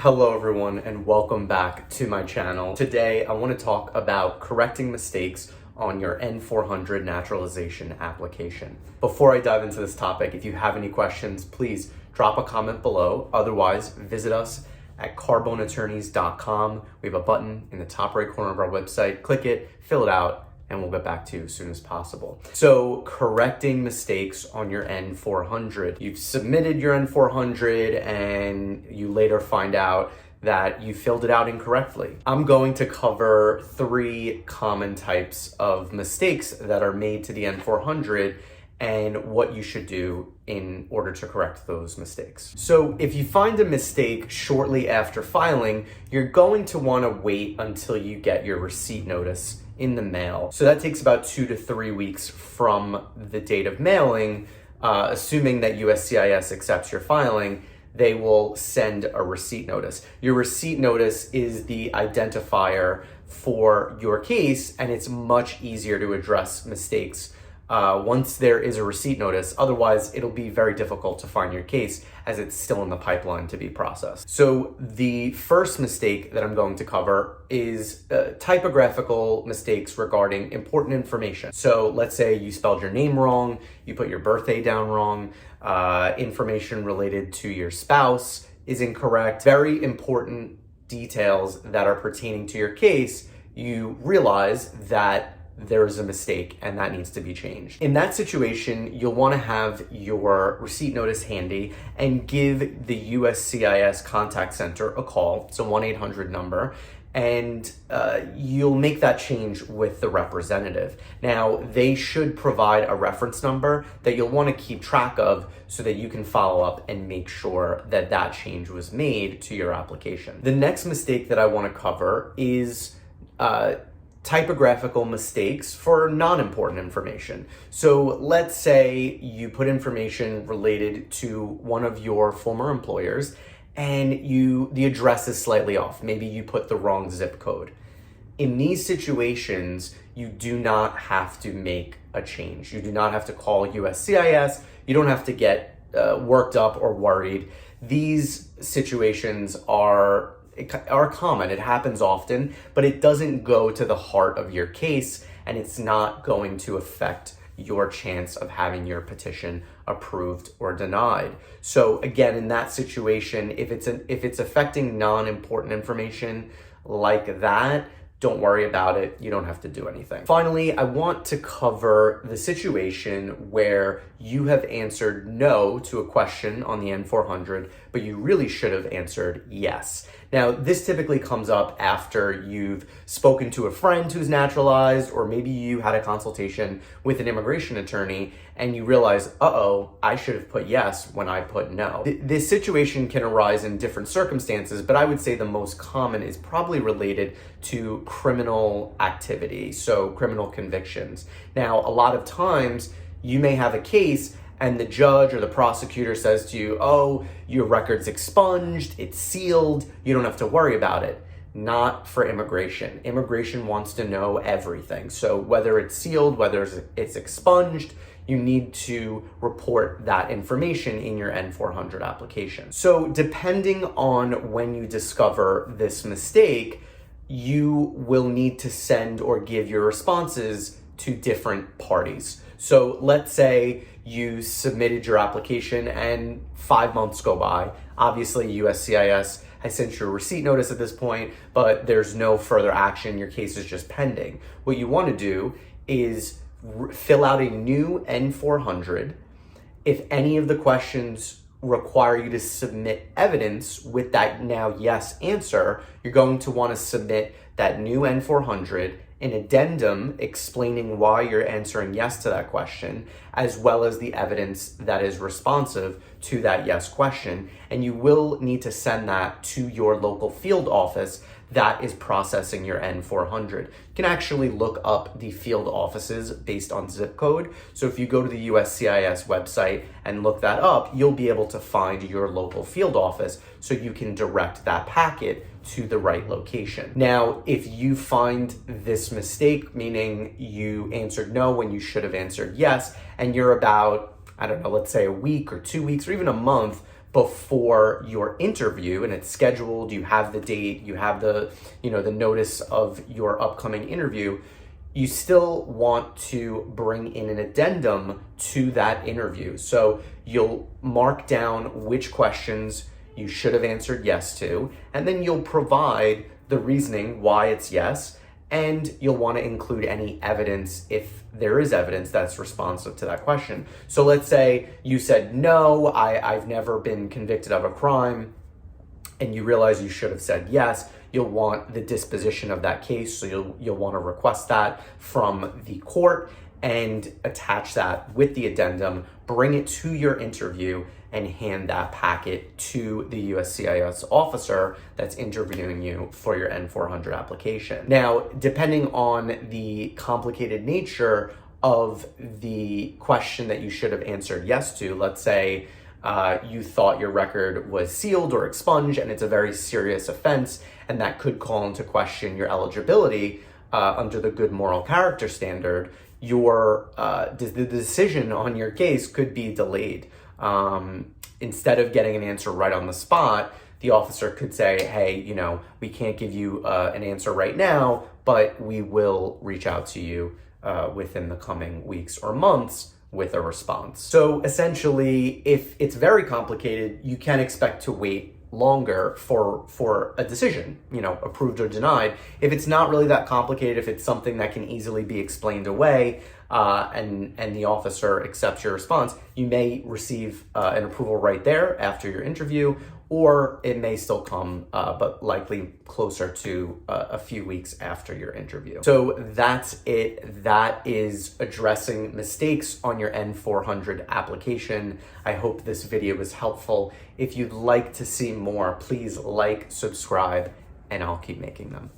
Hello everyone and welcome back to my channel. Today I want to talk about correcting mistakes on your N-400 naturalization application. Before I dive into this topic, if you have any questions, please drop a comment below. Otherwise, visit us at carboneattorneys.com. We have a button in the top right corner of our website. Click it, fill it out, and we'll get back to you as soon as possible. So correcting mistakes on your N-400. You've submitted your N-400 and you later find out that you filled it out incorrectly. I'm going to cover 3 common types of mistakes that are made to the N-400 and what you should do in order to correct those mistakes. So if you find a mistake shortly after filing, you're going to want to wait until you get your receipt notice in the mail. So that takes about 2 to 3 weeks from the date of mailing. Assuming that USCIS accepts your filing, they will send a receipt notice. Your receipt notice is the identifier for your case, and it's much easier to address mistakes once there is a receipt notice. Otherwise, it'll be very difficult to find your case as it's still in the pipeline to be processed. So the first mistake that I'm going to cover is typographical mistakes regarding important information. So let's say you spelled your name wrong, you put your birthday down wrong, information related to your spouse is incorrect. Very important details that are pertaining to your case, you realize that there is a mistake and that needs to be changed. In that situation, you'll want to have your receipt notice handy and give the USCIS contact center a call. It's a 1-800 number, and you'll make that change with the representative. Now, they should provide a reference number that you'll want to keep track of so that you can follow up and make sure that that change was made to your application. The next mistake that I want to cover is typographical mistakes for non-important information. So let's say you put information related to one of your former employers and the address is slightly off. Maybe you put the wrong zip code. In these situations, you do not have to make a change. You do not have to call USCIS. You don't have to get worked up or worried. These situations are common. It happens often, but it doesn't go to the heart of your case, and it's not going to affect your chance of having your petition approved or denied. So again, in that situation, if it's affecting non-important information like that, don't worry about it. You don't have to do anything. Finally, I want to cover the situation where you have answered no to a question on the N-400, but you really should have answered yes. Now, this typically comes up after you've spoken to a friend who's naturalized, or maybe you had a consultation with an immigration attorney and you realize, uh-oh, I should have put yes when I put no. This situation can arise in different circumstances, but I would say the most common is probably related to criminal activity, so criminal convictions. Now, a lot of times you may have a case and the judge or the prosecutor says to you, oh, your record's expunged, it's sealed, you don't have to worry about it. Not for immigration. Immigration wants to know everything. So whether it's sealed, whether it's expunged, you need to report that information in your N-400 application. So depending on when you discover this mistake, you will need to send or give your responses to different parties. So let's say you submitted your application and 5 months go by. Obviously, USCIS has sent you a receipt notice at this point, but there's no further action. Your case is just pending. What you want to do is fill out a new N-400. If any of the questions require you to submit evidence with that now yes answer, you're going to want to submit that new N-400, an addendum explaining why you're answering yes to that question, as well as the evidence that is responsive to that yes question. And you will need to send that to your local field office that is processing your N-400. You can actually look up the field offices based on zip code. So if you go to the USCIS website and look that up, you'll be able to find your local field office so you can direct that packet to the right location. Now, if you find this mistake, meaning you answered no when you should have answered yes, and you're about, I don't know, let's say a week or 2 weeks or even a month before your interview and it's scheduled, you have the date, you have the, the notice of your upcoming interview, you still want to bring in an addendum to that interview. So you'll mark down which questions you should have answered yes to, and then you'll provide the reasoning why it's yes, and you'll want to include any evidence if there is evidence that's responsive to that question. So let's say you said, no, I've never been convicted of a crime, and you realize you should have said yes. You'll want the disposition of that case, so you'll want to request that from the court and attach that with the addendum, bring it to your interview, and hand that packet to the USCIS officer that's interviewing you for your N-400 application. Now, depending on the complicated nature of the question that you should have answered yes to, let's say you thought your record was sealed or expunged and it's a very serious offense, and that could call into question your eligibility under the good moral character standard, the decision on your case could be delayed. Instead of getting an answer right on the spot, the officer could say, hey, we can't give you an answer right now, but we will reach out to you within the coming weeks or months with a response. So essentially, if it's very complicated, you can expect to wait longer for a decision, approved or denied. If it's not really that complicated, if it's something that can easily be explained away, and the officer accepts your response, you may receive an approval right there after your interview, or it may still come, but likely closer to a few weeks after your interview. So that's it. That is addressing mistakes on your N-400 application. I hope this video was helpful. If you'd like to see more, please like, subscribe, and I'll keep making them.